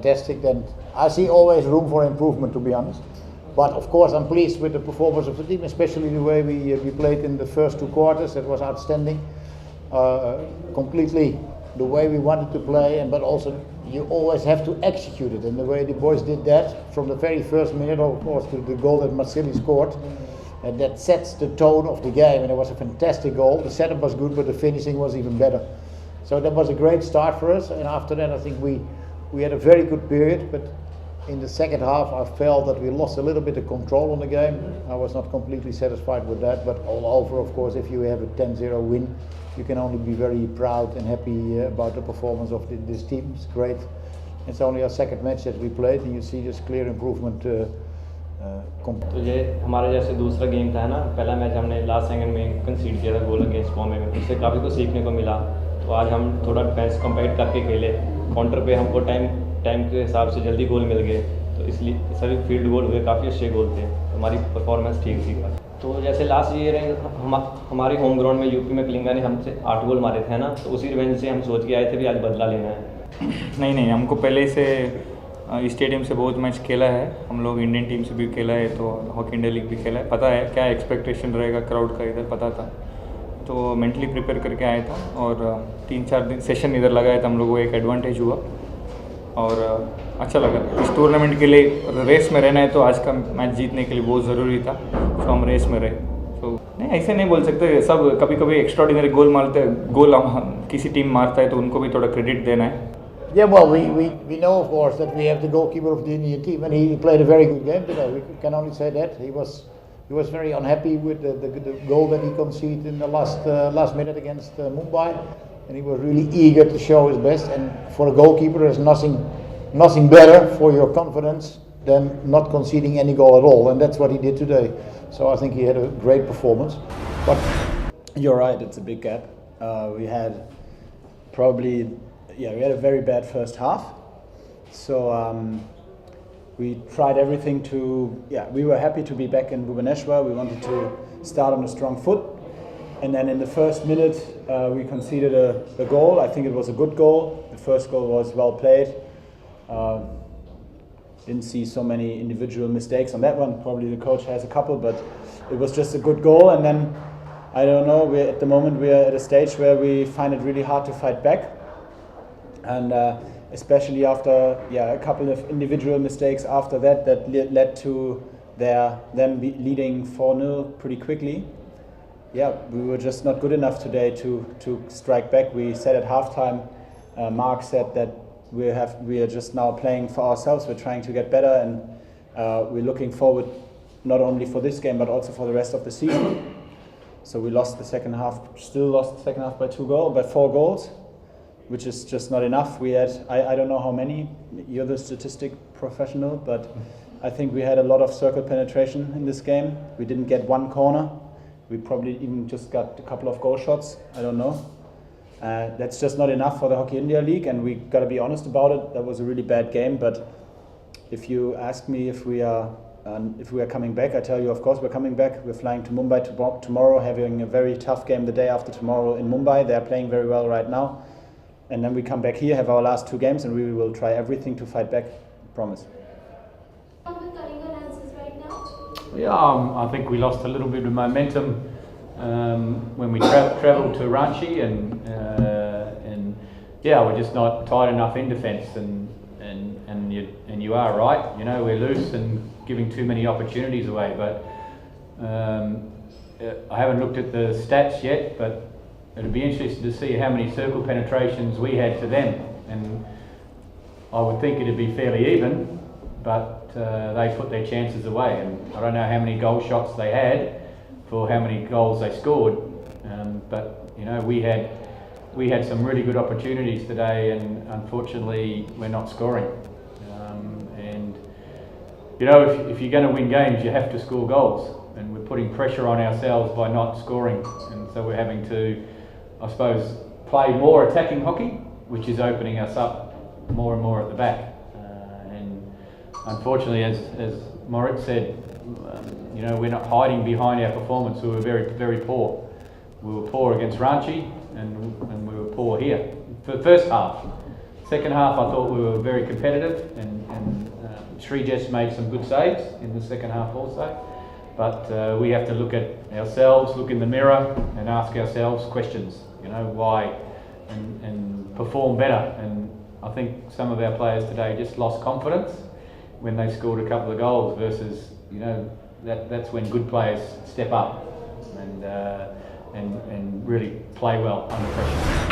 fantastic. Then I see always room for improvement, to be honest. But of course, I'm pleased with the performance of the team, especially the way we played in the first 2 quarters. That was outstanding. Completely the way we wanted to play, but also you always have to execute it. And the way the boys did that from the very first minute, of course, to the goal that Marceli scored. And that sets the tone of the game, and it was a fantastic goal. The setup was good, but the finishing was even better. So that was a great start for us, and after that I think we had a very good period, but in the second half I felt that we lost a little bit of control on the game. I was not completely satisfied with that, but all over, of course, if you have a 10-0 win, you can only be very proud and happy about the performance of this team. It's great. It's only our second match that we played, and you see this clear improvement. तो ये हमारा जैसे दूसरा game था ना, पहला match हमने last second में कंसीड किया था गोल अगेंस्ट बॉम्बे में, उससे काफ़ी कुछ सीखने को मिला। तो आज हम थोड़ा डिफेंस कम्पेट करके खेले, काउंटर पे हमको टाइम के हिसाब से जल्दी गोल मिल गए, तो इसलिए सभी फील्ड गोल हुए, काफ़ी अच्छे गोल थे, हमारी परफॉर्मेंस ठीक थी। तो जैसे लास्ट ईयर हमारी होम ग्राउंड में यूपी में कलिंगा ने हमसे 8 गोल मारे थे ना, तो उसी रिवेंज से हम सोच के आए थे भी आज बदला लेना है। नहीं, हमको पहले से स्टेडियम से बहुत मैच खेला है, हम लोग इंडियन टीम से भी खेला है, तो हॉकी इंडिया लीग भी खेला है, पता है क्या एक्सपेक्टेशन रहेगा क्राउड का, इधर पता था, तो मेंटली प्रिपेयर करके आया था। और 3-4 दिन सेशन इधर लगाया था हम लोगों को, एक एडवांटेज हुआ और अच्छा लगा। इस टूर्नामेंट के लिए रेस में रहना है, तो आज का मैच जीतने के लिए बहुत ज़रूरी था, तो हम रेस में रहे। तो नहीं, ऐसे नहीं बोल सकते, सब कभी कभी एक्स्ट्राऑर्डिनरी गोल मारते, गोल किसी टीम मारता है तो उनको भी थोड़ा क्रेडिट देना है। Yeah, well, we know, of course, that we have the goalkeeper of the Indian team, and he played a very good game today. We can only say that he was very unhappy with the goal that he conceded in the last minute against Mumbai, and he was really eager to show his best. And for a goalkeeper, there's nothing better for your confidence than not conceding any goal at all, and that's what he did today. So I think he had a great performance. But you're right, it's a big gap. We had probably. Yeah, we had a very bad first half, so we tried everything to. Yeah, we were happy to be back in Bhubaneswar. We wanted to start on a strong foot, and then in the first minute we conceded a goal. I think it was a good goal. The first goal was well played. Didn't see so many individual mistakes on that one. Probably the coach has a couple, but it was just a good goal. And then I don't know. At the moment we are at a stage where we find it really hard to fight back. And especially after a couple of individual mistakes after that led to them leading 4-0 pretty quickly. Yeah, we were just not good enough today to strike back. We said at halftime, Mark said that we are just now playing for ourselves. We're trying to get better, and we're looking forward not only for this game but also for the rest of the season. So we lost the second half. Still lost the second half by 4 goals. Which is just not enough. We had, I don't know how many, you're the statistic professional, but I think we had a lot of circle penetration in this game. We didn't get one corner. We probably even just got a couple of goal shots. I don't know. That's just not enough for the Hockey India League, and we got to be honest about it. That was a really bad game, but if you ask me if we are coming back, I tell you, of course, we're coming back. We're flying to Mumbai tomorrow, having a very tough game the day after tomorrow in Mumbai. They're playing very well right now. And then we come back here, have our last 2 games, and we will try everything to fight back. Promise. Yeah, I think we lost a little bit of momentum when we travelled to Ranchi, and yeah, we're just not tight enough in defence. And you are right. You know, we're loose and giving too many opportunities away. But I haven't looked at the stats yet, but it'd be interesting to see how many circle penetrations we had to them, and I would think it'd be fairly even, but they put their chances away, and I don't know how many goal shots they had for how many goals they scored, but you know, we had some really good opportunities today, and unfortunately we're not scoring. And you know, if you're going to win games, you have to score goals, and we're putting pressure on ourselves by not scoring, and so we're having to, I suppose, play more attacking hockey, which is opening us up more and more at the back. And unfortunately, as Moritz said, you know, we're not hiding behind our performance. We were very, very poor. We were poor against Ranchi, and we were poor here for the first half. Second half, I thought we were very competitive, and Sri just made some good saves in the second half also. But we have to look at ourselves, look in the mirror, and ask ourselves questions. You know, why, and perform better. And I think some of our players today just lost confidence when they scored a couple of goals. Versus, you know, that's when good players step up and really play well under pressure.